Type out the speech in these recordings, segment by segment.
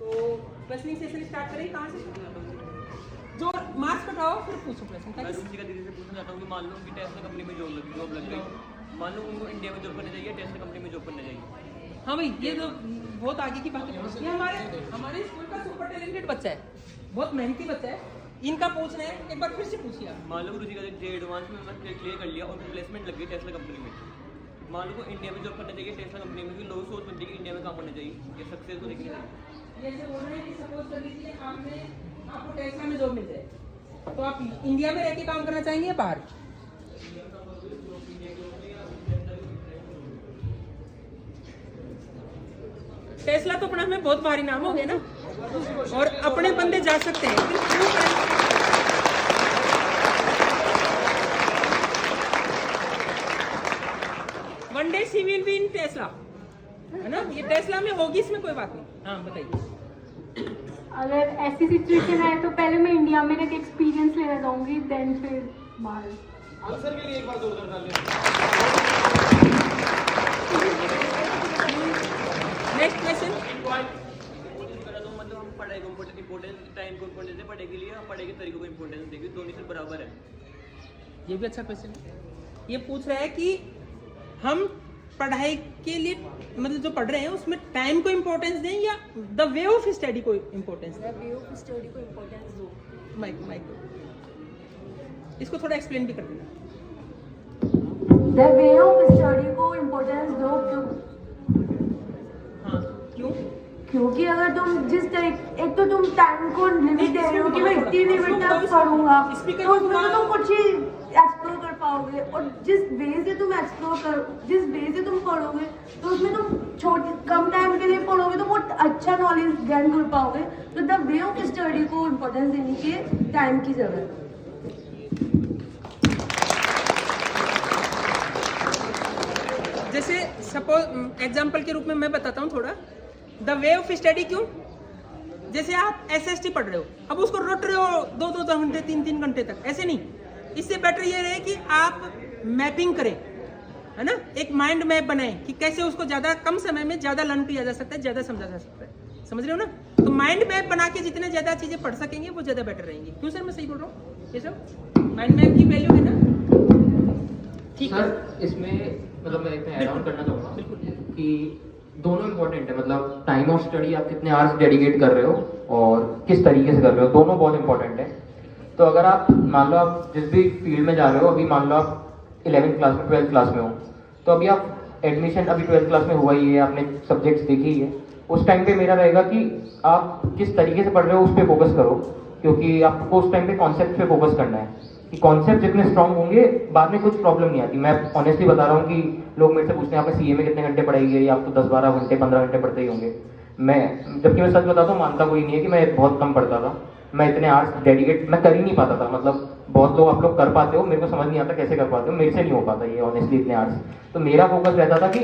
तो questioning session start करें, कहाँ से? जो मार्क्स कटाओ फिर पूछो प्रश्न। मैं रुचिका दीदी से पूछना चाहता हूँ कि मान लो कि टेस्ला कंपनी में जॉब लग गई, मान लो उनको इंडिया में जॉब करनी चाहिए, टेस्ला कंपनी में जॉब करनी चाहिए। हाँ भाई, ये तो बहुत आगे की बात है। ये हमारे स्कूल का सुपर टैलेंटेड बच्चा है, बहुत मेहनती बच्चा है। इनका पूछ रहे हैं, एक बार फिर से पूछिए आप। मान लो रुचिका दीदी एडवांस में मैं क्लियर कर लिया और प्लेसमेंट लग गई टेस्ला कंपनी में, मान लो को इंडिया में जॉब करना चाहिए टेस्ला कंपनी में, लोग सोच बनती है कि इंडिया में काम करना चाहिए, ये सक्सेस को देखनी चाहिए। ये ऐसे बोल रहे हैं कि सपोज कर लीजिए आपको टेस्ला में जॉब मिल जाए, तो आप इंडिया में रह के काम करना चाहेंगे या बाहर? टेस्ला तो अपना हमें बहुत भारी नाम हो गया ना, और अपने बंदे जा सकते हैं, फिर क्यों करें? One day she will be in Tesla, है ना? ये टेस्ला में होगी, इसमें कोई बात नहीं। हाँ बताइए। अगर ऐसी सिचुएशन है तो पहले मैं इंडिया में एक एक्सपीरियंस लेना चाहूंगी, देन फिर बाहर। आंसर के लिए एक बार जोरदार ताली। Next question. मतलब हम पढ़ाई को इम्पोर्टेंस, टाइम को इम्पोर्टेंस है, पढ़ाई के लिए हम पढ़ाई के तरीकों को इम्पोर्टेंस देंगे, दोनों से बराबर है। ये भी अच्छा क्वेश्चन है। ये पूछ रहा है कि हम पढ़ाई के लिए मतलब जो पढ़ रहे हैं उसमें टाइम को इम्पोर्टेंस दें या द वे ऑफ स्टडी को इम्पोर्टेंस दें? वे ऑफ स्टडी को इम्पोर्टेंस दो। माइक इसको थोड़ा एक्सप्लेन भी कर देना। द वे ऑफ स्टडी को इम्पोर्टेंस दो। हाँ, क्यों? क्योंकि अगर तुम जिस तरीके, एक तो तुम टाइम को लिमिट दे रहे हो कि मैं इतनी लिमिट तक पढ़ूंगा, तो उसमें तो तुम कुछ ही एक्सप्लोर कर पाओगे, और जिस वे से तुम पढ़ोगे तो उसमें तुम कम टाइम के लिए पढ़ोगे तो बहुत अच्छा नॉलेज गेन कर पाओगे। तो द वे ऑफ स्टडी को इम्पोर्टेंस देनी चाहिए टाइम की जगह। जैसे सपोज एग्जाम्पल के रूप में मैं बताता हूँ थोड़ा, द वे ऑफ स्टडी क्यों? जैसे आप एसएसटी पढ़ रहे हो, अब उसको रट रहे हो 2-2 घंटे 3-3 घंटे तक, ऐसे नहीं। इससे बेटर ये रहे कि आप मैपिंग करें, है ना? एक माइंड मैप बनाएं कि कैसे उसको ज्यादा कम समय में ज्यादा लर्न किया जा सकता है, ज्यादा समझा जा सकता है। समझ रहे हो ना? तो माइंड मैप बना के जितने ज्यादा चीजें पढ़ सकेंगे वो ज्यादा बेटर रहेंगी। क्यों सर, मैं सही बोल रहा हूँ? ये सब माइंड मैप की वैल्यू है ना? ठीक है सर, इसमें मतलब मैं इतना ऐड ऑन करना चाहूँगा कि दोनों इम्पोर्टेंट है। मतलब टाइम ऑफ स्टडी आप कितने आवर्स डेडिकेट कर रहे हो और किस तरीके से कर रहे हो, दोनों बहुत इंपॉर्टेंट है। तो अगर आप मान लो आप जिस भी फील्ड में जा रहे हो, अभी मान लो आप 11th क्लास में 12th क्लास में हो, तो अभी आप एडमिशन अभी 12th क्लास में हुआ ही है, आपने सब्जेक्ट्स देखी ही है, उस टाइम पे मेरा रहेगा कि आप किस तरीके से पढ़ रहे हो उस पर फोकस करो, क्योंकि आपको उस टाइम पे कॉन्सेप्ट पे फोकस करना है कि कॉन्सेप्ट जितने स्ट्रॉन्ग होंगे बाद में कुछ प्रॉब्लम नहीं आती। मैं ऑनेस्टली बता रहा हूँ कि लोग मेरे से पूछते हैं आपने सीए में कितने घंटे पढ़ाई है, या आप तो 10-12 घंटे 15 घंटे पढ़ते ही होंगे। जबकि मैं सच बताता हूँ, मानता कोई नहीं है कि मैं बहुत कम पढ़ता था, मैं इतने आवर्स डेडिकेट मैं कर ही नहीं पाता था। मतलब बहुत लोग आप लोग कर पाते हो, मेरे को समझ नहीं आता कैसे कर पाते हो, मेरे से नहीं हो पाता ये ऑनेस्टली इतने आवर्स। तो मेरा फोकस रहता था कि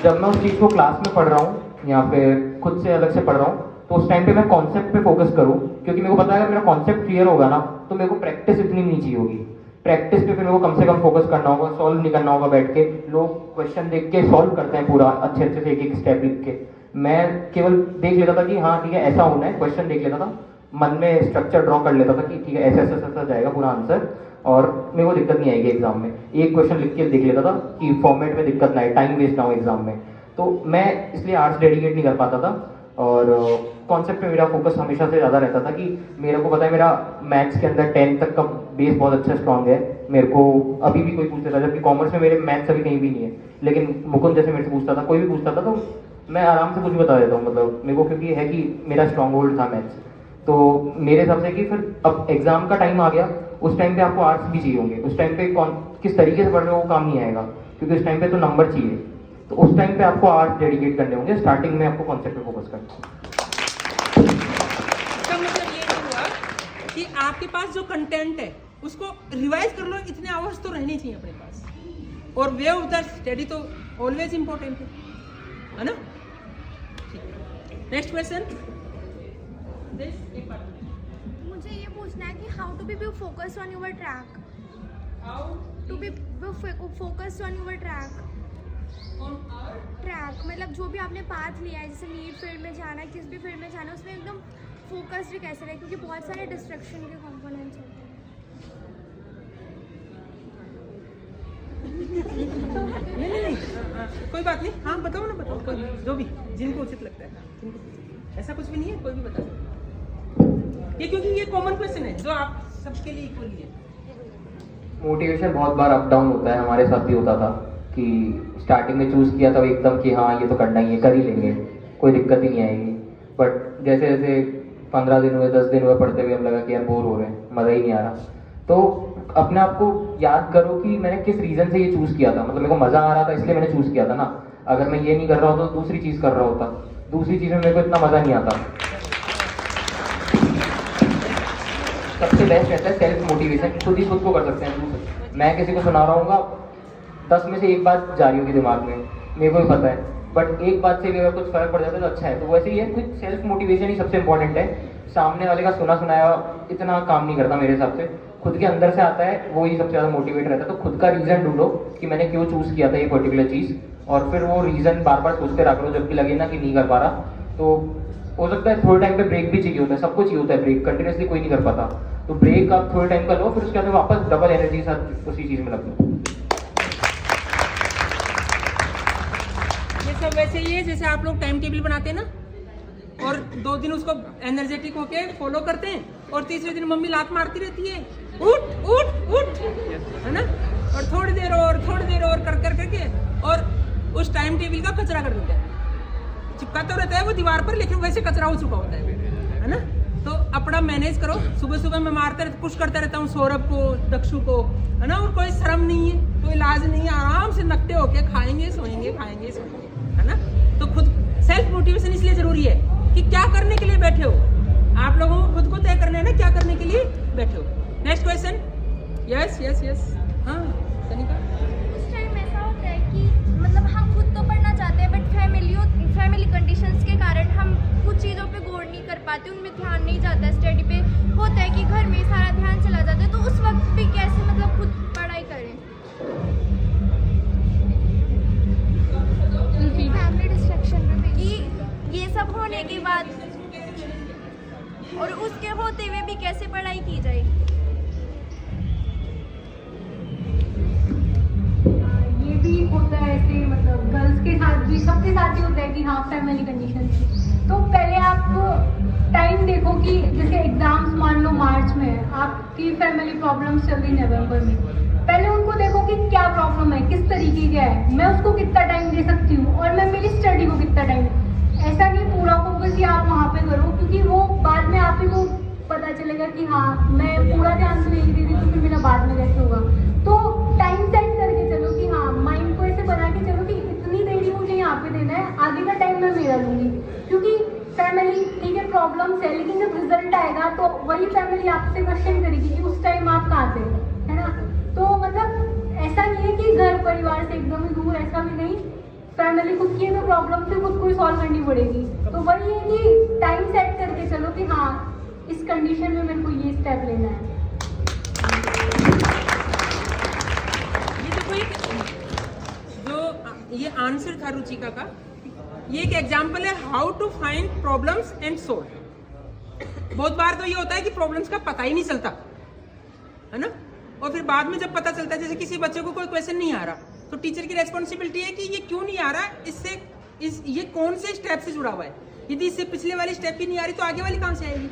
जब मैं उस चीज़ को क्लास में पढ़ रहा हूँ या फिर खुद से अलग से पढ़ रहा हूँ, तो उस टाइम पे मैं कॉन्सेप्ट पे फोकस करूँ, क्योंकि मेरे को पता है अगर मेरा कॉन्सेप्ट क्लियर होगा ना तो मेरे को प्रैक्टिस इतनी नहीं चाहिए होगी। प्रैक्टिस पे फिर मेरे को कम से कम फोकस करना होगा, सॉल्व नहीं करना होगा बैठ के। लोग क्वेश्चन देख के सॉल्व करते हैं पूरा अच्छे से एक स्टेप लिख के, मैं केवल देख लेता था कि हाँ ठीक है ऐसा होना है, क्वेश्चन देख लेता था, मन में स्ट्रक्चर ड्रॉ कर लेता था कि ठीक है ऐसा ऐसा ऐसा जाएगा पूरा आंसर, और मेरे को दिक्कत नहीं आएगी एग्जाम में। एक क्वेश्चन लिख के देख लेता था कि फॉर्मेट में दिक्कत ना आए, टाइम वेस्ट ना हो एग्जाम में। तो मैं इसलिए आर्ट्स डेडिकेट नहीं कर पाता था, और कॉन्सेप्ट पे मेरा फोकस हमेशा से ज़्यादा रहता था कि मेरे को पता है मेरा मैथ्स के अंदर 10th तक का बेस बहुत अच्छा स्ट्रॉन्ग है। मेरे को अभी भी कोई पूछता था, जबकि कॉमर्स में मेरे मैथ्स अभी कहीं भी नहीं है, लेकिन मुकुंद जैसे मेरे से पूछता था, कोई भी पूछता था, तो मैं आराम से कुछ भी बता देता हूँ। मतलब मेरे को क्योंकि है कि मेरा स्ट्रॉन्ग होल्ड था मैथ्स, तो मेरे हिसाब से कि फिर अब एग्जाम का टाइम आ गया, उस टाइम पे आपको आर्ट्स भी चाहिए होंगे। उस टाइम पे किस तरीके से पढ़ रहे हो वो काम नहीं आएगा, क्योंकि उस टाइम पे तो नंबर चाहिए। तो उस टाइम पे आपको आर्ट्स डेडिकेट करने होंगे, स्टार्टिंग में आपको कॉन्सेप्ट पे फोकस करना है। इसका मतलब ये नहीं हुआ कि आपके पास जो कंटेंट है उसको रिवाइज कर लो, इतने आवर्स तो रहने चाहिए अपने पास, और वे ऑफ द स्टडी तो ऑलवेज इंपॉर्टेंट है ना? Next question. मुझे ये पूछना है कि how to be focused on your track, how to be focused on your track. Track मतलब जो भी आपने पाथ लिया है, जैसे नीट फील्ड में जाना है, किस भी फील्ड में जाना है, उसमें एकदम फोकस्ड कैसे रहे, क्योंकि बहुत सारे डिस्ट्रैक्शन के कंपोनेंट्स होते हैं। नहीं, कोई बात नहीं, हाँ बताओ ना, बताओ कोई जो भी जिनको उचित लगता है, ऐसा कुछ भी नहीं है, कोई भी बता सकता है। ये क्योंकि ये कॉमन क्वेश्चन है जो आप सबके लिए इक्वली है। मोटिवेशन बहुत बार अप डाउन होता है, हमारे साथ भी होता था कि स्टार्टिंग में चूज़ किया था एकदम कि हाँ ये तो करना ही है, कर ही लेंगे, कोई दिक्कत ही नहीं आएगी। बट जैसे जैसे 15 दिन हुए, 10 दिन हुए पढ़ते हुए, हम लगा कि यार बोर हो रहे हैं, मज़ा ही नहीं आ रहा। तो अपने आप को याद करो कि मैंने किस रीज़न से ये चूज़ किया था, मतलब मेरे को मज़ा आ रहा था इसलिए मैंने चूज़ किया था ना। अगर मैं ये नहीं कर रहा होता तो दूसरी चीज़ कर रहा होता, दूसरी चीज़ में मेरे को इतना मज़ा नहीं आता। सबसे बेस्ट रहता है सेल्फ मोटिवेशन, खुद ही खुद को कर सकते हैं। मैं किसी को सुना रहा हूँ, 10 में से एक बात जा रही होगी दिमाग में, मेरे को भी पता है, बट एक बात से भी अगर कुछ फर्क पड़ जाता है तो अच्छा है। तो वैसे ही है, कुछ सेल्फ मोटिवेशन ही सबसे इंपॉर्टेंट है। सामने वाले का सुना सुनाया इतना काम नहीं करता मेरे हिसाब से, खुद के अंदर से आता है, वो ही सबसे ज़्यादा मोटिवेट रहता है। तो खुद का रीज़न ढूंढो कि मैंने क्यों चूज़ किया था ये पर्टिकुलर चीज़, और फिर वो रीज़न बार बार सोचते रहा करो, जब भी लगे ना कि नहीं कर पा रहा। तो हो सकता है थोड़े टाइम पे ब्रेक भी चाहिए होता है, सबको चाहिए होता है ब्रेक, कंटिन्यूसली कोई नहीं कर पाता। तो ब्रेक आप थोड़े टाइम का लो, फिर उसके बाद वापस डबल एनर्जी के साथ उसी चीज़ में लग लो। ये सब वैसे ही है जैसे आप लोग टाइम टेबल बनाते हैं ना, और 2 दिन उसको एनर्जेटिक होके फॉलो करते हैं, और तीसरे दिन मम्मी लात मारती रहती है, उठ उठ उठ, है ना, और थोड़ी देर और कर करके और उस टाइम टेबल का कचरा कर देते हैं। चिपका तो रहता है वो दीवार पर, लेकिन वैसे कचरा हो चुका होता है ना। तो अपना मैनेज करो। सुबह सुबह मैं पुश करता रहता हूँ सौरभ को, दक्षु को, है ना, और कोई शर्म नहीं है, कोई लाज नहीं है, आराम से नकटे होके खाएंगे सोएंगे, है ना। तो खुद सेल्फ मोटिवेशन इसलिए जरूरी है कि क्या करने के लिए बैठे हो, आप लोगों को खुद को तय करना है ना क्या करने के लिए बैठे हो। Next question. Yes yes yes, हाँ सनिका। उस टाइम ऐसा होता है कि मतलब हम खुद तो पढ़ना चाहते हैं, बट फैमिली कंडीशंस के कारण हम कुछ चीज़ों पे गौर नहीं कर पाते, उनमें ध्यान नहीं जाता है, स्टडी पे होता है कि घर में सारा ध्यान चला जाता है। तो उस वक्त भी कैसे मतलब खुद पढ़ाई करें? फैमिली डिस्ट्रैक्शन में भी ये सब होने के बाद और उसके होते हुए भी कैसे पढ़ाई की जाए? ये भी होता है ऐसे, मतलब गर्ल्स के साथ भी, सबके साथ ही होता है कि हाँ फैमिली कंडीशन। तो पहले आप टाइम देखो कि जैसे एग्जाम्स मान लो मार्च में है, आपकी फैमिली प्रॉब्लम्स चल रही नवंबर में, पहले उनको देखो कि क्या प्रॉब्लम है, किस तरीके का है, मैं उसको कितना टाइम दे सकती हूँ, और मैं मेरी स्टडी को कितना टाइम। ऐसा नहीं पूरा फोकस ही आप वहाँ पे करो, क्योंकि वो बाद में आप ही को पता चलेगा कि हाँ मैं पूरा ध्यान से नहीं दे रही, तो फिर मेरा बाद में कैसे होगा। तो टाइम सेट करके चलो कि हाँ, माइंड को ऐसे बना के चलो कि इतनी देरी मुझे यहाँ पे देना है, आगे का टाइम मैं मेरा लूँगी। क्योंकि फैमिली ठीक है प्रॉब्लम्स है, लेकिन जब रिजल्ट आएगा तो वही फैमिली आपसे क्वेश्चन करेगी कि उस टाइम आप कहाँ थे, है ना। तो मतलब ऐसा नहीं है कि घर परिवार से एकदम ही दूर, ऐसा भी नहीं। फैमिली खुद की तो प्रॉब्लम से खुद को ही सॉल्व करनी पड़ेगी। तो वही है कि टाइम सेट करके चलो कि हाँ इस कंडीशन में मेरे को ये स्टेप लेना है। ये देखो जो ये आंसर था रुचिका का, ये एक एग्जाम्पल है how to find problems and solve. बहुत बार तो ये होता है कि प्रॉब्लम्स का पता ही नहीं चलता, है ना, और फिर बाद में जब पता चलता है, जैसे किसी बच्चे को कोई क्वेश्चन नहीं आ रहा, तो टीचर की रेस्पॉन्सिबिलिटी है कि ये क्यों नहीं आ रहा, ये कौन से स्टेप से जुड़ा हुआ है। यदि इससे पिछले वाली स्टेप ही नहीं आ रही तो आगे वाली कहाँ से आएगी।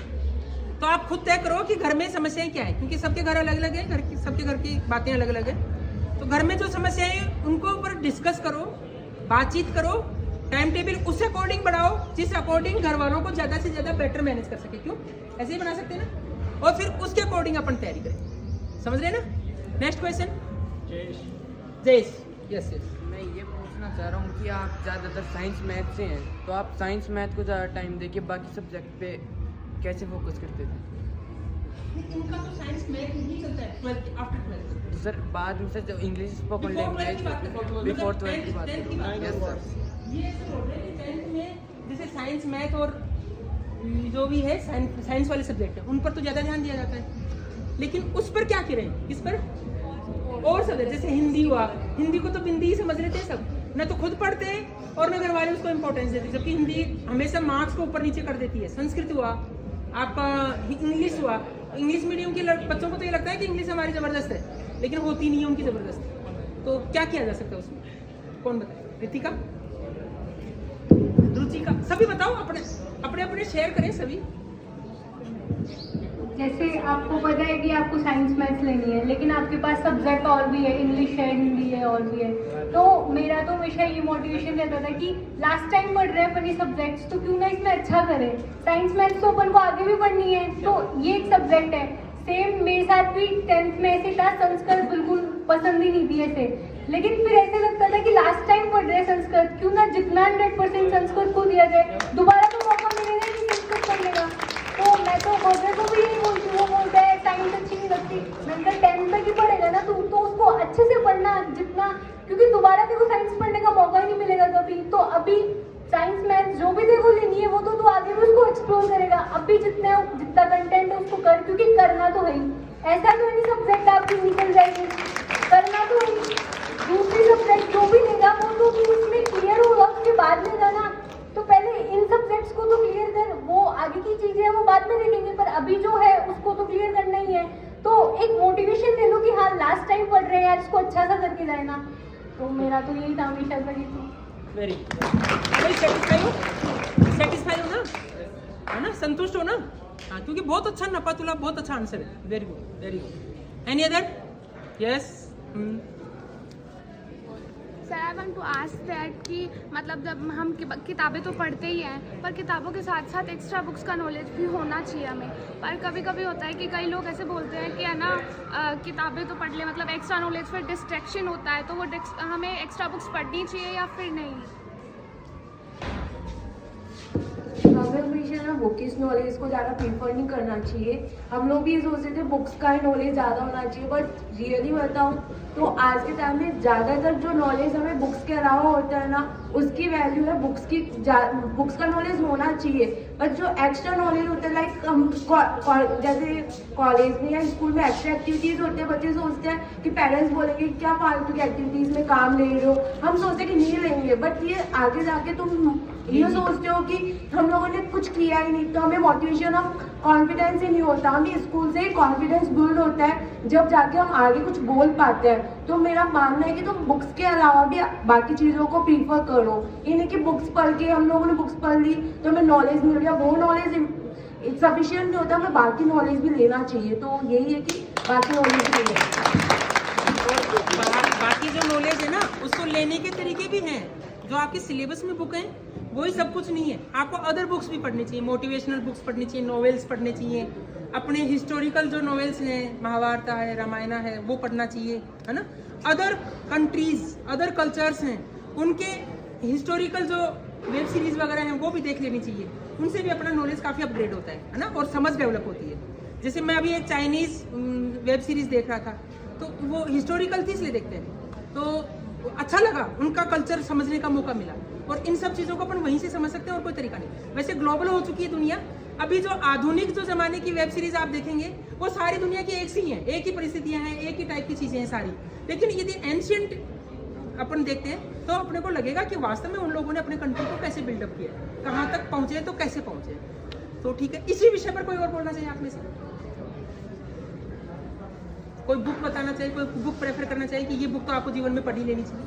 तो आप खुद तय करो कि घर में समस्याएं क्या है, क्योंकि सबके घर अलग अलग है, सबके घर की बातें अलग अलग है। तो घर में जो समस्याएं हैं उनको ऊपर डिस्कस करो, बातचीत करो, टाइम टेबल उस अकॉर्डिंग बढ़ाओ जिस अकॉर्डिंग घर वालों को ज़्यादा से ज़्यादा बेटर मैनेज कर सके। क्यों ऐसे ही बना सकते हैं ना, और फिर उसके अकॉर्डिंग अपन तैयारी करें। समझ रहे ना। Next question. Jayesh. Yes yes. मैं ये पूछना चाह रहा हूँ कि आप ज़्यादातर साइंस मैथ से हैं, तो आप साइंस मैथ को ज़्यादा टाइम देके बाकी सब्जेक्ट पे कैसे फोकस करते थे? इनका तो साइंस मैथ नहीं चलता है 12 आफ्टर 12। तो सर बाद में sir English spoken language before 12 की बात है। Yes sir. ये ऐसे बोल रहे हैं कि 10th में जैसे साइंस मैथ और जो भी है साइंस वाले सब्जेक्ट है उन पर तो ज़्यादा ध्यान दिया जाता है, लेकिन उस पर क्या करें, किस पर और सब्जेक्ट जैसे हिंदी हुआ, हिंदी को तो बिंदी ही समझ लेते हैं सब, न तो खुद पढ़ते और न घर वाले उसको इम्पोर्टेंस देते, जबकि हिंदी हमेशा मार्क्स को ऊपर नीचे कर देती है। संस्कृत हुआ, आपका इंग्लिश हुआ, इंग्लिश मीडियम के बच्चों को तो ये लगता है कि इंग्लिश हमारी ज़बरदस्त है, लेकिन होती नहीं है उनकी ज़बरदस्त। तो क्या किया जा सकता है उसमें, कौन बताए? रितिका, रुचिका, सभी बताओ, अपने अपने अपने शेयर करें सभी। जैसे आपको पता है कि आपको साइंस मैथ्स लेनी है, लेकिन आपके पास सब्जेक्ट और भी है, इंग्लिश है, हिंदी है, और भी है। तो मेरा तो हमेशा ये मोटिवेशन रहता था कि लास्ट टाइम पढ़ रहे हैं अपन ये सब्जेक्ट्स, तो क्यों ना इसमें अच्छा करें। साइंस मैथ्स तो अपन को आगे भी पढ़नी है, तो ये एक सब्जेक्ट है। सेम मेरे साथ भी 10th में ऐसे था, संस्कृत बिल्कुल पसंद ही नहीं थी ऐसे, लेकिन फिर ऐसे लगता था कि लास्ट टाइम पढ़ रहे हैं संस्कृत, क्यों ना जितना 100% संस्कृत को दिया जाए, दोबारा तो मौका मिलेगा कि संस्कृत पढ़ने का। तो मैं तो मदर को भी यही बोलती हूँ, वो बोलता है साइंस अच्छी नहीं लगती, मैंने कहा 10th तक ही पढ़ेगा ना तो उसको अच्छे से पढ़ना जितना, क्योंकि दोबारा देखो साइंस पढ़ने का मौका ही नहीं मिलेगा कभी। तो अभी साइंस मैथ्स जो भी देखो लेनी है वो तो तू आगे भी उसको एक्सप्लोर करेगा। अभी जितना कंटेंट है उसको कर, क्योंकि करना तो है ही, ऐसा तो नहीं सब्जेक्ट आपकी निकल जाएगी, करना तो है ही। दूसरी सब्जेक्ट जो भी लेगा वो तो तू उसमें क्लियर होगा उसके बाद लेगा ना। तो पहले इन सब्जेक्ट्स को तो क्लियर कर, वो आगे की चीजें हैं वो बाद में देखेंगे, पर अभी जो है उसको तो क्लियर करना ही है। तो एक मोटिवेशन ले लो कि हाँ लास्ट टाइम पढ़ रहे हैं यार, इसको अच्छा सा करके जाए ना। तो मेरा तो यही था हमेशा करी थी। वेरी सेटिस्फाई हो ना, है ना, संतुष्ट हो ना? हाँ, क्योंकि बहुत अच्छा नपा तुला, बहुत अच्छा आंसर है। Very good, very good. Any other? Yes. Sir I want to ask that कि मतलब जब हम किताबें तो पढ़ते ही हैं, पर किताबों के साथ साथ एक्स्ट्रा बुक्स का नॉलेज भी होना चाहिए हमें। पर कभी कभी होता है कि कई लोग ऐसे बोलते हैं कि है ना किताबें तो पढ़ ले, मतलब एक्स्ट्रा नॉलेज, फिर डिस्ट्रैक्शन होता है, तो वो हमें एक्स्ट्रा बुक्स पढ़नी चाहिए या फिर नहीं? हमें हमेशा ना बुकिश नॉलेज को ज़्यादा प्रीफर नहीं करना चाहिए। हम लोग भी ये सोचते थे बुक्स का ही नॉलेज ज़्यादा होना चाहिए, बट रियली बताऊँ तो आज के टाइम में ज़्यादातर जो नॉलेज हमें बुक्स के अलावा होता है ना, उसकी वैल्यू है बुक्स का नॉलेज होना चाहिए। बट जो एक्स्ट्रा नॉलेज होता है, लाइक हम जैसे कॉलेज में या स्कूल में एक्स्ट्रा एक्टिविटीज़ होते हैं, बच्चे सोचते हैं कि पेरेंट्स बोलेंगे क्या फालतू की एक्टिविटीज़ में काम ले रहे हो, हम सोचते हैं कि नहीं लेंगे, बट ये आगे जाके तुम ये सोचते हो कि हम लोगों ने कुछ किया ही नहीं, तो हमें मोटिवेशन ऑफ कॉन्फिडेंस ही नहीं होता। हमें स्कूल से ही कॉन्फिडेंस बिल्ड होता है, जब जाके हम आगे कुछ बोल पाते हैं। तो मेरा मानना है कि तुम बुक्स के अलावा भी बाकी चीज़ों को प्रीफर करो। ये नहीं कि बुक्स पढ़ के हम लोगों ने बुक्स पढ़ ली तो हमें नॉलेज मिल गया, वो नॉलेज सफिशिएंट नहीं होता, हमें बाकी नॉलेज भी लेना चाहिए। तो यही है कि बाकी नॉलेज भी लेना। बाकी जो नॉलेज है ना उसको लेने के तरीके भी हैं। जो आपके सिलेबस में बुक हैं वही सब कुछ नहीं है, आपको अदर बुक्स भी पढ़नी चाहिए, मोटिवेशनल बुक्स पढ़नी चाहिए, नॉवेल्स पढ़ने चाहिए, अपने हिस्टोरिकल जो नॉवेल्स हैं, महाभारत है, रामायण है, वो पढ़ना चाहिए, है ना। अदर कंट्रीज, अदर कल्चर्स हैं, उनके हिस्टोरिकल जो वेब सीरीज वगैरह हैं वो भी देख लेनी चाहिए, उनसे भी अपना नॉलेज काफ़ी अपग्रेड होता है ना, और समझ डेवलप होती है। जैसे मैं अभी एक चाइनीज़ वेब सीरीज़ देख रहा था, तो वो हिस्टोरिकल थी इसलिए देखते हैं, तो अच्छा लगा, उनका कल्चर समझने का मौका मिला। और इन सब चीज़ों को अपन वहीं से समझ सकते हैं और कोई तरीका नहीं। वैसे ग्लोबल हो चुकी है दुनिया, अभी जो आधुनिक जो ज़माने की वेब सीरीज़ आप देखेंगे वो सारी दुनिया की एक सी हैं, एक ही परिस्थितियाँ हैं, एक ही टाइप की चीज़ें हैं सारी। लेकिन यदि एंशियंट अपन देखते हैं तो अपने को लगेगा कि वास्तव में उन लोगों ने अपने कंट्री को कैसे बिल्डअप किया, कहाँ तक पहुँचे, तो कैसे पहुँचे। तो ठीक है, इसी विषय पर कोई और बोलना चाहिए आप में से? कोई बुक बताना चाहिए, कोई बुक प्रेफर करना चाहिए कि ये बुक तो आपको जीवन में पढ़ी लेनी चाहिए?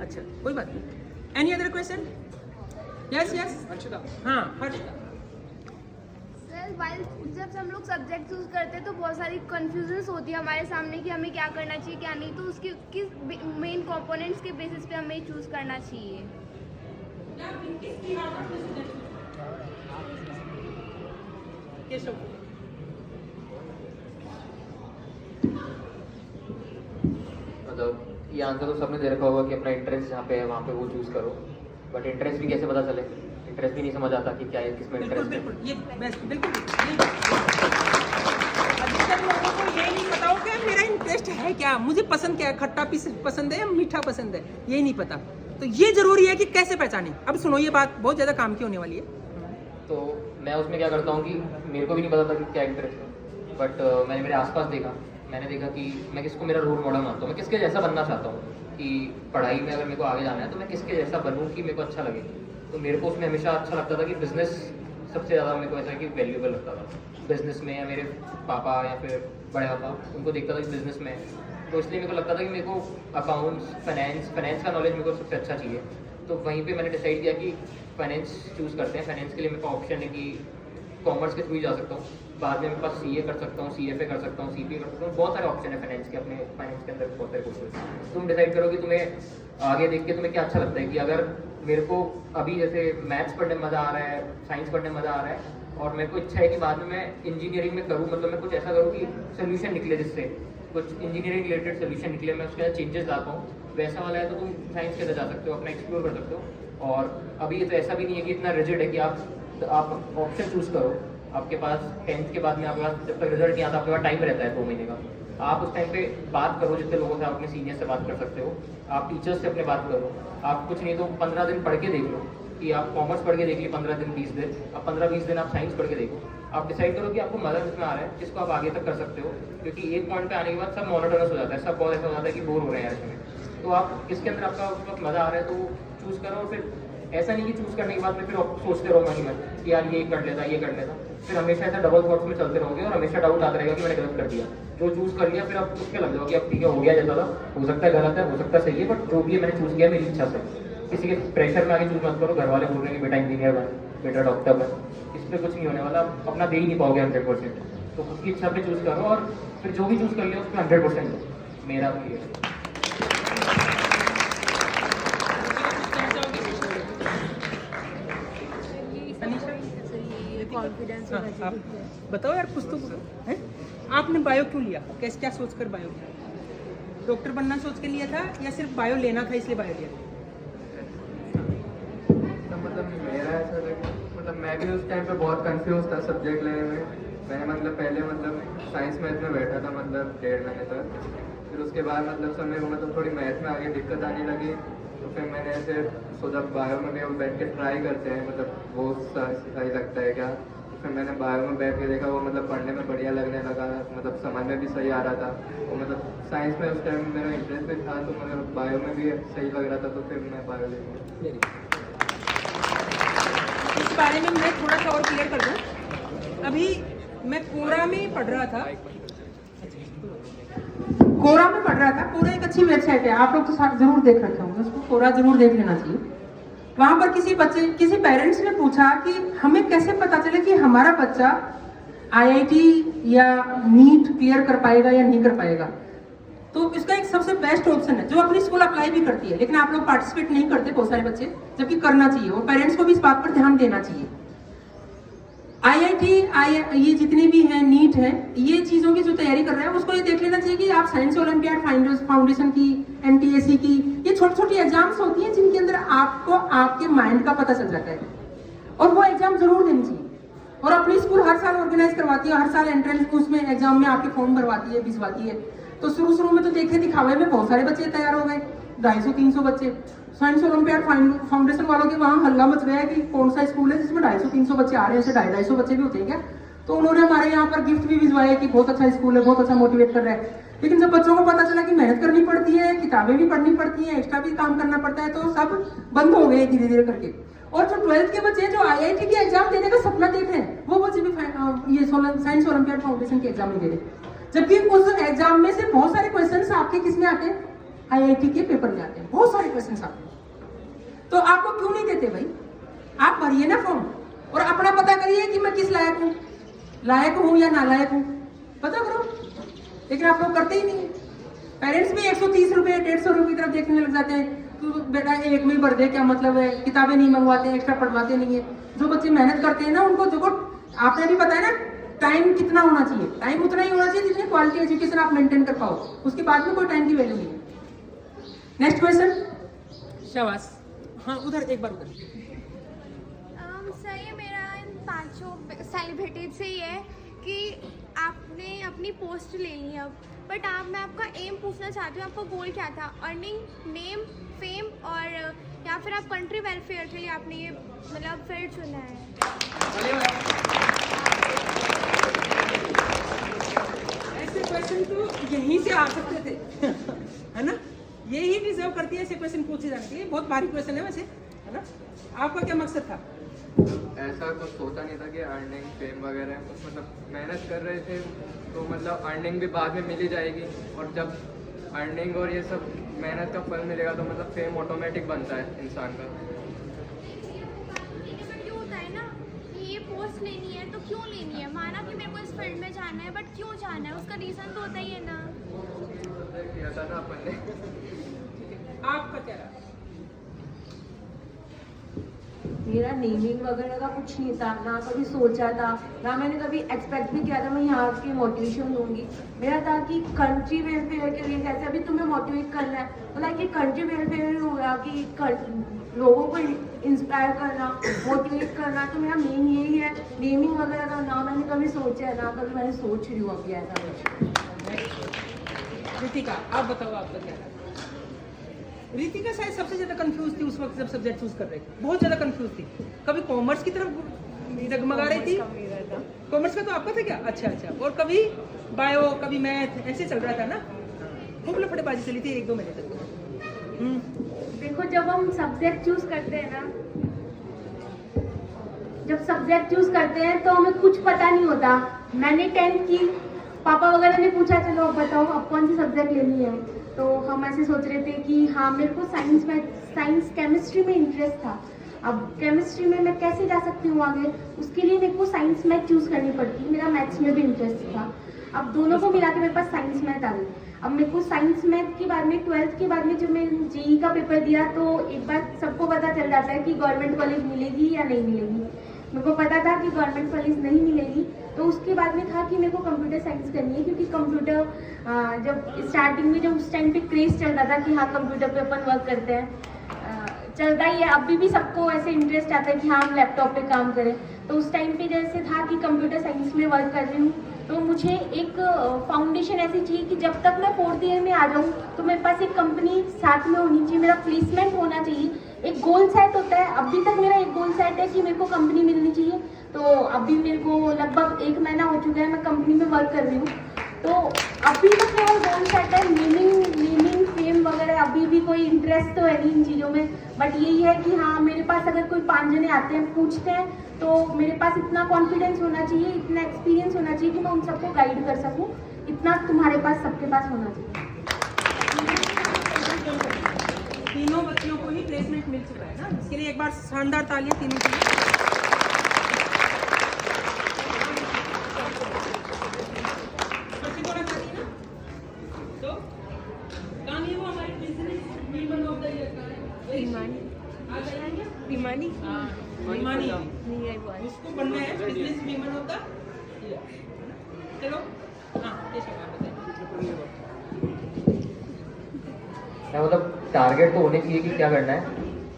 अच्छा, कोई बात नहीं। Any other question? Yes yes, Harshita. हाँ हर्षिता। सर जब हम लोग सब्जेक्ट चूज करते हैं तो बहुत सारी कन्फ्यूजन्स होती है हमारे सामने कि हमें क्या करना चाहिए क्या नहीं, तो उसकी किस मेन कंपोनेंट्स के बेसिस पे हमें चूज करना चाहिए? मतलब ये आंसर तो सबने दे रखा होगा कि अपना इंटरेस्ट जहाँ पे है वहाँ पे वो चूज करो, बट इंटरेस्ट भी कैसे पता चले? इंटरेस्ट भी नहीं समझ आता कि क्या है, किसमें इंटरेस्ट है। बिल्कुल, ये बिल्कुल अधिकतर लोगों को ये नहीं पता हो कि मेरा इंटरेस्ट है क्या, मुझे पसंद क्या है, खट्टा पसंद है या मीठा पसंद है, ये नहीं पता। तो ये जरूरी है कि कैसे पहचाने। अब सुनो, ये बात बहुत ज़्यादा काम की होने वाली है। तो मैं उसमें क्या करता हूँ कि मेरे को भी नहीं पता था कि क्या इंटरेस्ट है, बट मैंने मेरे आसपास देखा, मैंने देखा कि मैं किसको मेरा रोल मॉडल मानता हूँ, मैं किसके जैसा बनना चाहता हूँ कि पढ़ाई में अगर मेरे को आगे जाना है तो मैं किसके जैसा बनूँ कि मेरे को अच्छा लगे। तो मेरे को उसमें हमेशा अच्छा लगता था कि बिज़नेस सबसे ज़्यादा मेरे को ऐसा कि वैल्यूएबल लगता था बिज़नेस में, या मेरे पापा या फिर बड़े पापा उनको देखता था कि बिज़नेस में, तो इसलिए मेरे को लगता था कि मेरे को अकाउंट्स फाइनेंस का नॉलेज मेरे को सबसे अच्छा चाहिए। तो वहीं पे मैंने डिसाइड किया कि फाइनेंस चूज़ करते हैं। फाइनेंस के लिए मेरे पास ऑप्शन है कि कॉमर्स के थ्रू ही जा सकता हूँ, बाद में मेरे पास CA कर सकता हूँ, CFA कर सकता हूँ, CPA कर सकता हूँ, बहुत सारे ऑप्शन है फाइनेंस के, अपने फाइनेंस के अंदर बहुत सारे कोर्सेज। तुम डिसाइड करो कि तुम्हें आगे देख के तुम्हें क्या अच्छा लगता है कि अगर मेरे को अभी जैसे मैथ्स पढ़ने में मज़ा आ रहा है, साइंस पढ़ने में मज़ा आ रहा है, और मेरे को इच्छा है कि बाद में मैं इंजीनियरिंग में करूँ, मतलब मैं कुछ ऐसा करूँ कि सोल्यूशन निकले, जिससे कुछ इंजीनियरिंग रिलेटेड सोल्यूशन निकले, मैं उसके अंदर चेंजेस ला पाऊँ, वैसा वाला है तो तुम साइंस के अंदर जा सकते हो, अपना एक्सप्लोर कर सकते हो। और अभी ये तो ऐसा भी नहीं है कि इतना रिजिड है कि आप ऑप्शन चूज़ करो। आपके पास 10th के बाद में आपके पास जब तक रिजल्ट नहीं आता आपके पास टाइम रहता है 2 महीने का, आप उस टाइम पे बात करो जितने लोगों से आप अपने सीनियर से बात कर सकते हो, आप टीचर्स से अपने बात करो। आप कुछ नहीं तो 15 दिन पढ़ के देख लो कि आप कॉमर्स पढ़ के देख ली 15 दिन 20 दिन, अब 15-20 दिन आप साइंस पढ़ के देखो। आप डिसाइड करो कि आपको मज़ा किसमें आ रहा है, जिसको आप आगे तक कर सकते हो, क्योंकि एक पॉइंट पे आने के बाद सब मोनोटोनस हो जाता है, सब बहुत ऐसा हो जाता है कि बोर हो रहे हैं यार इसमें। तो आप किसके अंदर आपका उस वक्त मज़ा आ रहा है तो चूज़ करो, और फिर ऐसा नहीं कि चूज़ करने के बाद में फिर सोचते रहो मन में कि यार ये कर लेता, ये कर लेता, फिर हमेशा ऐसा डबल थॉट्स में चलते रहोगे और हमेशा डाउट आता रहेगा कि मैंने गलत कर दिया। जो चूज़ कर लिया फिर आप उसके लग जाओगे, अब ठीक है हो गया जैसा था, हो सकता है गलत है, हो सकता है सही है, बट जो भी है मैंने चूज़ किया मेरी इच्छा से। किसी के प्रेशर में आगे चूज़ मत करो, घर वाले बोल रहे हैं कि बेटा इंजीनियर बन, बेटा डॉक्टर बन, इस पर कुछ नहीं होने वाला, अपना दे ही नहीं पाओगे 100%। तो खुद की इच्छा पे चूज़ करो और फिर जो भी चूज़ कर लिया उसमें 100% दो। मेरा तो ये है। कॉन्फिडेंस बताओ यार कुछ तो है। आपने बायो क्यों लिया, कैसे क्या सोचकर बायो लिया? डॉक्टर बनना सोच के लिया था या सिर्फ बायो लेना था इसलिए बायो लिया? तो मतलब मेरा ऐसा था कि मतलब मैं भी उस टाइम पे बहुत कंफ्यूज था सब्जेक्ट लेने में। मैंने मतलब पहले मतलब साइंस मैथ में बैठा था मतलब 1.5 महीने तक, फिर उसके बाद मतलब सब मेरे को मतलब थोड़ी मैथ में आगे दिक्कत आने लगी, तो फिर मैंने ऐसे सोचा बायो में भी बैठ के ट्राई करते हैं, मतलब वो सही लगता है क्या। तो फिर मैंने बायो में बैठ के देखा, वो मतलब पढ़ने में बढ़िया लगने लगा, मतलब समझ में भी सही आ रहा था, और मतलब साइंस में उस टाइम मेरा इंटरेस्ट भी था, तो मतलब बायो में भी सही लग रहा था, तो फिर मैं बायो ले लिया। इस बारे में मैं थोड़ा सा और क्लियर कर दूं। अभी मैं कोरा में पढ़ रहा था, कोरा में पढ़ रहा था। कोरा एक अच्छी वेबसाइट है, आप लोग तो जरूर देख रखे होंगे उसको, कोरा जरूर देख लेना चाहिए। वहां पर किसी पेरेंट्स ने पूछा कि हमें कैसे पता चले कि हमारा बच्चा IIT या नीट क्लियर कर पाएगा या नहीं कर पाएगा। तो इसका एक सबसे बेस्ट ऑप्शन है जो अपनी स्कूल अप्लाई भी करती है, लेकिन आप लोग पार्टिसिपेट नहीं करते बहुत सारे बच्चे, जबकि करना चाहिए, और पेरेंट्स को भी इस बात पर ध्यान देना चाहिए। IIT ये जितने भी हैं, नीट है, ये चीज़ों की जो तैयारी कर रहे हैं उसको ये देख लेना चाहिए कि आप साइंस ओलंपियाड फाउंडेशन की, NTSC की, ये छोटी छोटी एग्जाम्स होती हैं जिनके अंदर आपको आपके माइंड का पता चल जाता है, और वो एग्जाम जरूर देनी चाहिए। और अपनी स्कूल हर साल ऑर्गेनाइज करवाती है, हर साल एंट्रेंस उसमें एग्जाम में आपके फॉर्म भरवाती है, भिजवाती है। तो शुरू में तो देखे दिखावे में बहुत सारे बच्चे तैयार हो गए, 250-300 बच्चे। साइंस ओलंपियाड फाउंडेशन वालों के वहाँ हल्ला मच गया कि कौन सा स्कूल है जिसमें 250-300 बच्चे आ रहे हैं, ऐसे 250 बच्चे भी होते हैं क्या? तो उन्होंने हमारे यहाँ पर गिफ्ट भी भिजवाया कि बहुत अच्छा स्कूल है, बहुत अच्छा मोटिवेट कर रहा है। लेकिन जब बच्चों को पता चला कि मेहनत करनी पड़ती है, किताबें भी पढ़नी पड़ती हैं, एक्स्ट्रा भी काम करना पड़ता है, तो सब बंद हो गए धीरे धीरे करके। और जो 12th के बच्चे जो IIT के एग्जाम देने का सपना देख रहे हैं, वो बच्चे भी ये साइंस ओलंपियाड फाउंडेशन के एग्जाम नहीं दे रहे, जबकि उस एग्जाम में से बहुत सारे क्वेश्चंस आपके किसमें आते हैं? IIT के पेपर में आते हैं, बहुत सारे क्वेश्चंस आते हैं। तो आपको क्यों नहीं देते भाई? आप भरिए ना फॉर्म और अपना पता करिए कि मैं किस लायक हूँ या नालायक हूँ, पता करो। लेकिन आप लोग करते ही नहीं। पेरेंट्स भी 130 रुपये 150 रुपये की तरफ देखने लग जाते हैं, तो बेटा एक में ही भर दे, क्या मतलब है, किताबें नहीं मंगवाते, एक्स्ट्रा पढ़वाते नहीं है। जो बच्चे मेहनत करते हैं ना, उनको देखो, आपने भी बताया ना टाइम कितना होना चाहिए, टाइम उतना ही होना चाहिए जितनी क्वालिटी एजुकेशन आप मेंटेन कर पाओ, उसके बाद में कोई टाइम की वैल्यू नहीं है। Next question. शाबाश, हाँ उधर एक बार उधर। सर ये मेरा इन 5 सेलिब्रिटीज से ये है कि आपने अपनी पोस्ट ले ली अब, बट मैं आपका एम पूछना चाहती हूँ, आपका गोल क्या था? अर्निंग, नेम, फेम, और या फिर आप कंट्री वेलफेयर के लिए आपने ये मतलब फील्ड चुना है? ऐसे क्वेश्चन तो यहीं से आ सकते थे है ना, यही डिजर्व करती है ऐसे क्वेश्चन पूछे जाने के लिए। बहुत भारी क्वेश्चन है वैसे, है ना। आपका क्या मकसद था? ऐसा कुछ सोचा नहीं था कि अर्निंग फेम वगैरह कुछ, मतलब मेहनत कर रहे थे तो मतलब अर्निंग भी बाद में मिल ही जाएगी, और जब अर्निंग और ये सब मेहनत का फल मिलेगा तो मतलब फेम ऑटोमेटिक बनता है इंसान का। क्यों होता है ना कि ये पोस्ट लेनी है तो क्यों लेनी है, माना कि मेरे को इस फील्ड में जाना है, बट क्यों जाना है उसका रीज़न तो होता ही है ना। किया था ना अपन ने। आपका क्या रहा? मेरा नेमिंग वगैरह का कुछ नहीं था, ना कभी सोचा था, ना मैंने कभी एक्सपेक्ट भी किया था मैं यहाँ की मोटिवेशन लूँगी। मेरा था कि कंट्री वेलफेयर के लिए, जैसे अभी तुम्हें मोटिवेट करना है, मतलब कि कंट्री वेलफेयर हो गया कि लोगों को इंस्पायर करना, मोटिवेट करना, तो मेरा मेन यही है। नेमिंग वगैरह का ना मैंने कभी सोचा है, ना कभी मैंने सोच रही हूँ अभी ऐसा कुछ। रितिका, आप बताओ आपका क्या रहा? रितिका शायद सबसे ज्यादा कंफ्यूज थी उस वक्त जब सब्जेक्ट चूज कर रही थी, बहुत ज्यादा कंफ्यूज थी। कभी कॉमर्स की तरफ डगमगा रही थी। कॉमर्स का तो आपका था क्या? अच्छा अच्छा। और कभी बायो, कभी मैथ, ऐसे चल रहा था ना, खूब लफड़ेबाजी चली थी 1-2 महीने तक। देखो, जब हम सब्जेक्ट चूज करते हैं ना, जब सब्जेक्ट चूज करते हैं तो हमें कुछ पता नहीं होता। मैंने 10th की, पापा वगैरह ने पूछा चलो अब बताओ अब कौन सी सब्जेक्ट लेनी है, तो हम ऐसे सोच रहे थे कि हाँ मेरे को साइंस केमिस्ट्री में इंटरेस्ट था। अब केमिस्ट्री में मैं कैसे जा सकती हूँ आगे, उसके लिए मेरे को साइंस मैथ चूज़ करनी पड़ती। मेरा मैथ्स में भी इंटरेस्ट था। अब दोनों को मिला के मेरे पास साइंस मैथ आ गई। अब मेरे को साइंस मैथ के बाद में 12th के बाद में जब मैं जेईई का पेपर दिया तो एक बार सबको पता चल जाता है कि गवर्नमेंट कॉलेज मिलेगी या नहीं मिलेगी। मेरे को पता था कि गवर्नमेंट कॉलेज नहीं मिलेगी, तो उसके बाद में था कि मेरे को कंप्यूटर साइंस करनी है, क्योंकि कंप्यूटर जब स्टार्टिंग में जब उस टाइम पे क्रेज चल रहा था कि हाँ कंप्यूटर पे अपन वर्क करते हैं, चलता ही है, अभी भी सबको ऐसे इंटरेस्ट आता है कि हाँ हम लैपटॉप पे काम करें। तो उस टाइम पे जैसे था कि कंप्यूटर साइंस में वर्क कर रही हूँ, तो मुझे एक फाउंडेशन ऐसी चाहिए कि जब तक मैं 4th ईयर में आ जाऊँ तो मेरे पास एक कंपनी साथ में होनी चाहिए, मेरा प्लेसमेंट होना चाहिए। एक गोल सेट होता है, अभी तक मेरा एक गोल सेट है कि मेरे को कंपनी मिलनी चाहिए। तो अभी मेरे को लगभग 1 महीना हो चुका है मैं कंपनी में वर्क कर रही हूँ, तो अभी तक मेरा गोल सेट है। नेमिंग फेम वगैरह अभी भी कोई इंटरेस्ट तो है नहीं इन चीज़ों में, बट यही है कि हाँ मेरे पास अगर कोई 5 जने आते हैं पूछते हैं तो मेरे पास इतना कॉन्फिडेंस होना चाहिए, इतना एक्सपीरियंस होना चाहिए कि मैं उन सबको गाइड कर सकूँ। इतना तुम्हारे पास सबके पास होना चाहिए। तीनों बच्चियों को ही प्लेसमेंट मिल चुका है ना, इसके लिए एक बार शानदार तालियां तीनों के लिए। बच्ची को ना चाहिए ना, तो कहाँ है वो हमारे business women of the year का है? आ जाएंगे विमानी ईमानी, उसको बनना है business women of the year. चलो हाँ, ये सब बताइए। मतलब टारगेट तो होने चाहिए कि क्या करना है,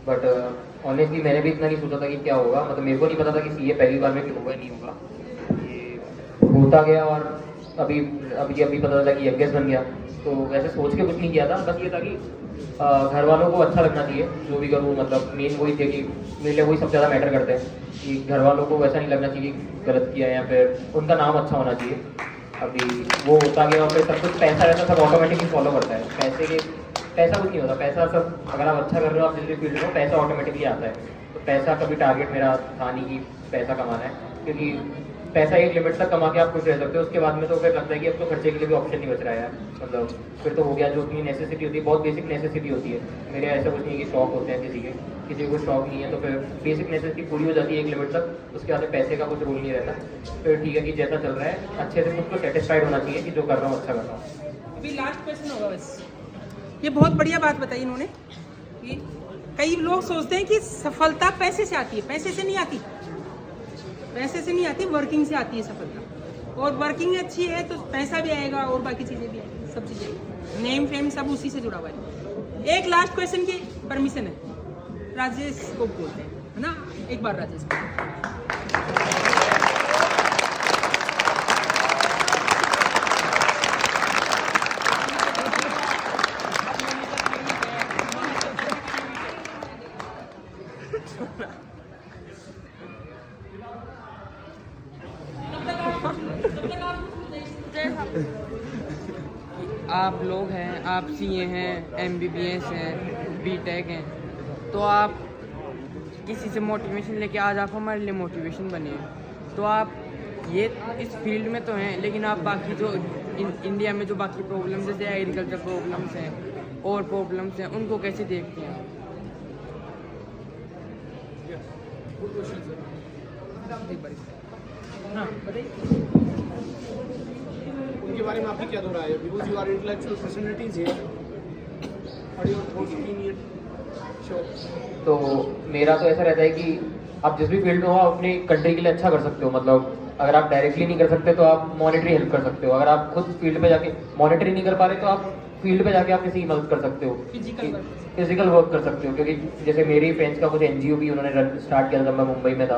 बट ऑनेस्टली मैंने भी इतना नहीं सोचा था कि क्या होगा। मतलब मेरे को नहीं पता था कि सीए पहली बार में क्यों होगा नहीं होगा, ये होता गया और अभी पता चला कि एमकेएस बन गया। तो वैसे सोच के कुछ नहीं किया था, बस ये था कि घर वालों को अच्छा लगना चाहिए जो भी करूँ। मतलब मेन वही थे कि मेरे लिए वही सबसे ज़्यादा मैटर करते हैं कि घर वालों को वैसा नहीं लगना चाहिए कि गलत किया या फिर उनका नाम अच्छा होना चाहिए। अभी वो होता गया और फिर सब कुछ पैसा रहता सब ऑटोमेटिकली फॉलो करता है। पैसा कुछ नहीं होता, पैसा सब अगर आप अच्छा कर रहे हो आप जिस फील्ड में पैसा ऑटोमेटिकली आता है। तो पैसा कभी टारगेट मेरा था नहीं कि पैसा कमाना है, क्योंकि पैसा एक लिमिट तक कमा के आप खुश रह सकते हो, उसके बाद में तो फिर लगता है कि अब तो खर्चे के लिए भी ऑप्शन नहीं बच रहा है यार। मतलब फिर तो हो गया, जो उतनी नेसेसिटी होती है बहुत बेसिक नेसेसिटी होती है। मेरे ऐसा कुछ नहीं है कि शौक होते हैं किसी को शौक नहीं है, तो फिर बेसिक नेसेसिटी पूरी हो जाती है एक लिमिट तक, उसके बाद पैसे का कुछ रोल नहीं रहता। फिर ठीक है कि जैसा चल रहा है अच्छे से खुद को सेटिस्फाइड होना चाहिए कि जो कर रहा हूँ अच्छा कर रहा हूँ। अभी लास्ट क्वेश्चन होगा बस। ये बहुत बढ़िया बात बताई इन्होंने कि कई लोग सोचते हैं कि सफलता पैसे से आती है, पैसे से नहीं आती, पैसे से नहीं आती, वर्किंग से आती है सफलता। और वर्किंग अच्छी है तो पैसा भी आएगा और बाकी चीज़ें भी आएंगी, सब चीज़ें, नेम फेम सब उसी से जुड़ा हुआ है। एक लास्ट क्वेश्चन की परमिशन है, राजेश को बोलते हैं, है ना? एक बार राजेश को। आप लोग हैं, आप CA हैं, MBBS हैं, BTech हैं, तो आप किसी से मोटिवेशन लेके आज आप हमारे लिए मोटिवेशन बने हैं। तो आप ये इस फील्ड में तो हैं, लेकिन आप बाकी जो इंडिया में जो बाकी प्रॉब्लम्स जैसे एग्रीकल्चर प्रॉब्लम्स हैं और प्रॉब्लम्स हैं, उनको कैसे देखते हैं? हाँ बताइए। उनके बारे में आपकी क्या दो राय है? Because you are intellectual personalities here, what your thoughts opinion? Sure. तो मेरा तो ऐसा रहता है कि आप जिस भी फील्ड में हो आप अपनी कंट्री के लिए अच्छा कर सकते हो। मतलब अगर आप डायरेक्टली नहीं कर सकते तो आप मॉनेटरी हेल्प कर सकते हो। अगर आप खुद फील्ड पे जाके मॉनेटरी नहीं कर पा रहे तो आप फील्ड पे जाके आप किसी की मदद कर सकते हो, फिजिकल वर्क कर सकते हो। क्योंकि जैसे मेरी फ्रेंड्स का कुछ NGO भी उन्होंने स्टार्ट किया था जब मैं मुंबई में था,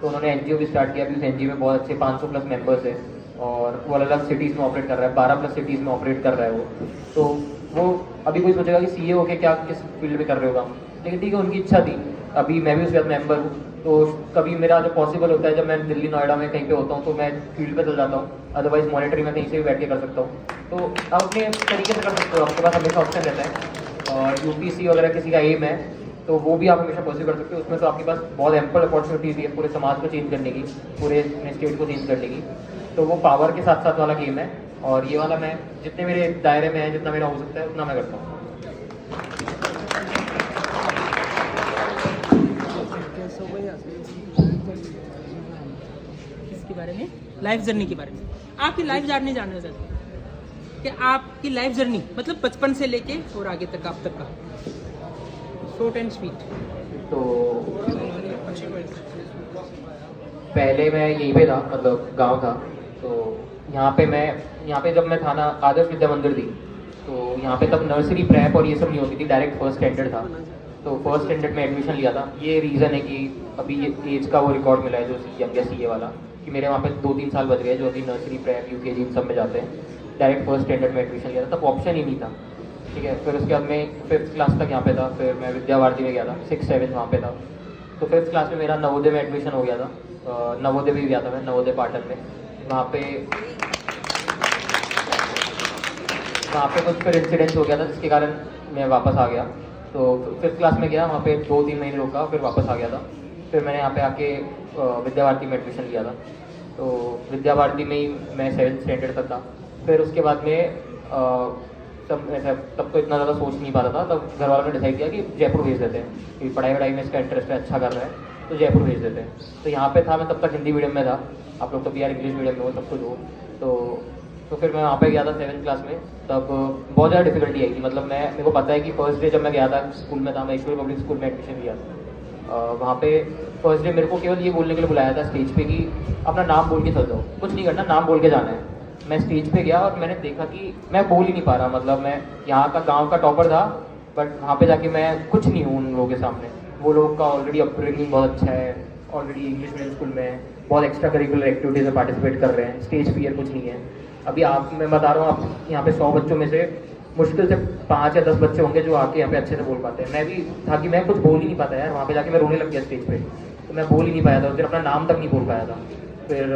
तो उन्होंने NGO भी स्टार्ट किया। उस NGO में बहुत अच्छे 500+ मेंबर्स है और वो अलग अलग सिटीज़ में ऑपरेट कर रहा है, 12+ सिटीज़ में ऑपरेट कर रहा है वो। तो वो अभी कोई सोचेगा कि CA होके क्या किस फील्ड में कर रहे हो काम, लेकिन ठीक है उनकी इच्छा थी। अभी मैं भी उसके साथ मेंबर हूँ, तो कभी मेरा जो पॉसिबल होता है जब मैं दिल्ली नोएडा में कहीं पे होता हूँ तो मैं फील्ड पे चल जाता हूँ, अदरवाइज मॉनिटरी में कहीं से भी बैठ के कर सकता हूँ। तो आप अपने तरीके से कर सकते हो, आपके पास हमेशा ऑप्शन रहता है। और UPC वगैरह किसी का एम है तो वो भी आप हमेशा परस्यू कर सकते हो। उसमें तो आपके पास बहुत एम्पल अपॉर्चुनिटीज है पूरे समाज को चेंज करने की, पूरे स्टेट को चेंज करने की। तो वो पावर के साथ साथ वाला गेम है, और ये वाला मैं जितने मेरे दायरे में है, जितना मेरा हो सकता है उतना मैं करता हूँ। इसके बारे में, लाइफ जर्नी के बारे में, आपकी लाइफ जर्नी जानना चाहते हैं कि आपकी लाइफ जर्नी मतलब बचपन से लेके और आगे तक आप तक का शॉर्ट एंड स्वीट। तो पहले मैं यहीं पे था, मतलब गांव था। तो यहाँ पे जब मैं था ना, आदर्श विद्या मंदिर थी, तो यहाँ पे तब नर्सरी प्रेप और ये सब नहीं होती थी, डायरेक्ट फर्स्ट स्टैंडर्ड था। तो फर्स्ट स्टैंडर्ड में एडमिशन लिया था। ये रीज़न है कि अभी ये एज का वो रिकॉर्ड मिला है जो CA वाला, कि मेरे वहाँ पे 2-3 साल बच गए जो अभी नर्सरी प्रेप UKG इन सब में जाते हैं। डायरेक्ट फर्स्ट स्टैंडर्ड में एडमिशन लिया था, तब ऑप्शन ही नहीं था। ठीक है, फिर उसके बाद मैं 5th क्लास तक यहाँ पे था, फिर मैं विद्या भारती में गया था, 6th-7th वहाँ पे था। तो 5th क्लास में मेरा नवोदय में एडमिशन हो गया था। नवोदय भी गया था मैं, नवोदय पाटन में। वहाँ पे कुछ फिर इंसिडेंट हो गया था जिसके कारण मैं वापस आ गया। तो 5th क्लास में गया, वहाँ पे 2-3 महीने रुका, फिर वापस आ गया था। फिर मैंने यहाँ पे आके विद्या भारती में एडमिशन लिया था। तो विद्या भारती में ही मैं 7th स्टैंडर्ड तक था। फिर उसके बाद में तब तो इतना ज़्यादा सोच नहीं पा रहा था, तब घर वालों ने डिसाइड किया कि जयपुर भेज देते हैं, कि पढ़ाई में इसका इंटरेस्ट है, अच्छा कर रहा है, तो जयपुर भेज देते हैं। तो यहाँ पे था मैं, तब तक हिंदी मीडियम में था। आप लोग तो भी यार इंग्लिश मीडियम में हो, सब कुछ हो। तो फिर मैं वहाँ पे गया था 7th क्लास में, तब बहुत ज़्यादा डिफिकल्टी आई थी। मतलब मेरे को पता है कि फर्स्ट डे जब मैं गया था स्कूल में था, मैं ईश्वरी पब्लिक स्कूल में एडमिशन लिया था। वहाँ पे फर्स्ट डे मेरे को केवल ये बोलने के लिए बुलाया था स्टेज पे कि अपना नाम बोल के चल जाओ, कुछ नहीं करना, नाम बोल के जाना है। मैं स्टेज पे गया और मैंने देखा कि मैं बोल ही नहीं पा रहा। मतलब मैं यहाँ का गांव का टॉपर था, बट वहाँ पे जाके मैं कुछ नहीं हूँ उन लोगों के सामने। वो लोग का ऑलरेडी अपब्रिंगिंग बहुत अच्छा है, ऑलरेडी इंग्लिश मीडियम स्कूल में है, बहुत एक्स्ट्रा करिकुलर एक्टिविटीज़ में पार्टिसिपेट कर रहे हैं, स्टेज फियर कुछ नहीं है। अभी मैं बता रहा हूँ, आप यहाँ पे 100 बच्चों में से मुश्किल से 5 या 10 बच्चे होंगे जो आके यहाँ पे अच्छे से बोल पाते हैं। मैं भी था कि मैं कुछ बोल ही नहीं पाता यार, वहाँ पे जाके मैं रोने लग गया स्टेज पे, तो मैं बोल ही नहीं पाया था, फिर अपना नाम तक नहीं बोल पाया था। फिर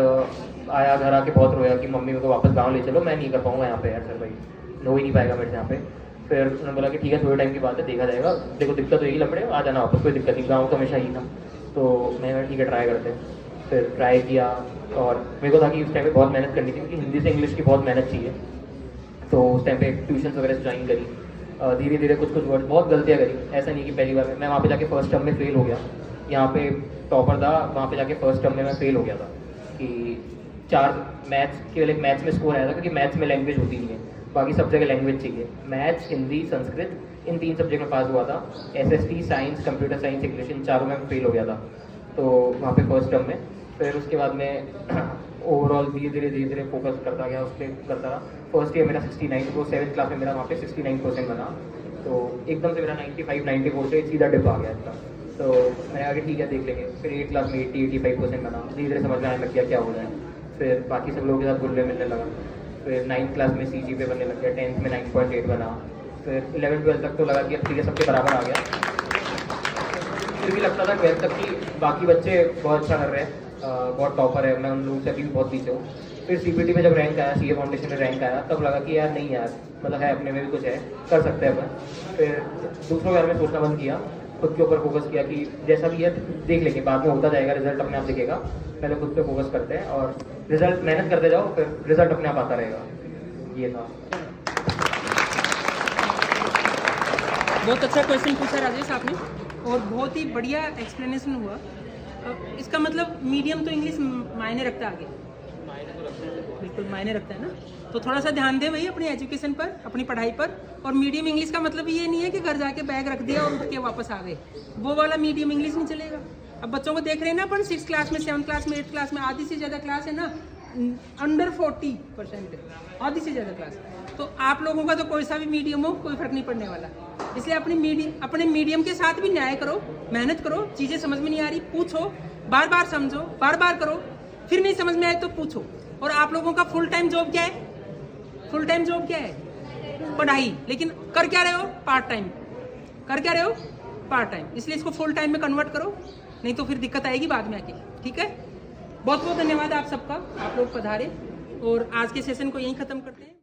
आया, घर आके बहुत रोया कि मम्मी मेरे को वापस गाँव ले चलो, मैं नहीं कर पाऊँगा यहाँ पे यार, सर भाई हो ही नहीं पाएगा मेरे से यहाँ पे। फिर उन्होंने बोला कि ठीक है, थोड़े टाइम की बात है, देखा जाएगा, देखो दिक्कत होगी लपड़े, आ जाना वापस, कोई दिक्कत नहीं, गाँव तो हमेशा ही था। तो मैं ठीक है ट्राई करते हैं। फिर ट्राई किया, और मेरे को था कि उस टाइम पे बहुत मेहनत करनी थी, क्योंकि हिंदी से इंग्लिश की बहुत मेहनत चाहिए। तो उस टाइम पे ट्यूशन वगैरह से ज्वाइन करी, धीरे धीरे कुछ वर्ड, बहुत गलतियाँ करी। ऐसा नहीं कि पहली बार में मैं वहाँ पे जाके फर्स्ट टर्म में फेल हो गया। यहाँ पे टॉपर था, वहाँ पे जाके फर्स्ट टर्म में मैं फेल हो गया था कि 4 मैथ्स, केवल एक मैथ्स में स्कोर आया था, क्योंकि मैथ्स में लैंग्वेज होती नहीं है, बाकी सब जगह लैंग्वेज चाहिए। मैथ्स, हिंदी, संस्कृत, इन 3 सब्जेक्ट में पास हुआ था। SST, science, computer science, English, इन चारों में फेल हो गया था। तो वहाँ पे फर्स्ट टर्म में, फिर उसके बाद में ओवरऑल धीरे धीरे फोकस करता गया, उस पर करता रहा। फर्स्ट ईयर मेरा 69, तो 7th क्लास में मेरा वहाँ पे 69% बना। तो एकदम से मेरा 95-94 से सीधा डिप आ गया था। तो मैंने आगे ठीक है देख लेंगे। फिर 8th क्लास में 80-85% बना, धीरे धीरे समझ में आने लग गया क्या हो रहा है। फिर बाकी सब लोगों के साथ घुलने मिलने लगा। फिर 9th क्लास में CGPA बनने लग गया, 10th में 9.8 बना। फिर 11th-12th तक तो लगा कि अब ठीक है सबके बराबर आ गया। फिर भी लगता था 12th तक कि बाकी बच्चे बहुत अच्छा कर रहे हैं, बहुत टॉपर है, मैं उन लोगों से अभी भी बहुत पीछे हूँ। फिर CPT में जब रैंक आया, CA फाउंडेशन में रैंक आया, तब लगा कि यार नहीं यार, मतलब है अपने में भी कुछ है, कर सकते हैं अपन। फिर दूसरों के बारे में सोचना बंद किया, खुद के ऊपर फोकस किया कि जैसा भी है देख लेंगे, बाद में होता जाएगा, रिजल्ट अपने आप दिखेगा, पहले खुद पे फोकस करते हैं और रिजल्ट मेहनत करते जाओ, फिर रिजल्ट अपने आप आता रहेगा। ये था। बहुत अच्छा क्वेश्चन पूछा राजेश आपने और बहुत ही बढ़िया एक्सप्लेनेशन हुआ। अब इसका मतलब मीडियम तो इंग्लिश मायने रखता है आगे, बिल्कुल मायने रखता है ना, तो थोड़ा सा ध्यान दें भाई अपनी एजुकेशन पर, अपनी पढ़ाई पर। और मीडियम इंग्लिश का मतलब ये नहीं है कि घर जाके बैग रख दिया और उठ के वापस आ गए, वो वाला मीडियम इंग्लिश नहीं चलेगा। अब बच्चों को देख रहे हैं ना अपन, 6th क्लास में, 7th क्लास में, 8th क्लास में, आधी से ज़्यादा क्लास है ना, अंडर 40%, आधी से ज़्यादा क्लास। तो आप लोगों का तो कोई सा भी मीडियम हो, कोई फर्क नहीं पड़ने वाला। इसलिए अपने मीडियम के साथ भी न्याय करो, मेहनत करो, चीज़ें समझ में नहीं आ रही पूछो, बार बार समझो, बार बार करो, फिर नहीं समझ में आए तो पूछो। और आप लोगों का फुल टाइम जॉब क्या है? फुल टाइम जॉब क्या है? पढ़ाई। लेकिन कर क्या रहे हो? Part time. कर क्या रहे हो? Part time. इसलिए इसको फुल टाइम में कन्वर्ट करो, नहीं तो फिर दिक्कत आएगी बाद में आके। ठीक है, बहुत बहुत धन्यवाद आप सबका, आप लोग पधारे। और आज के सेशन को यहीं ख़त्म करते हैं।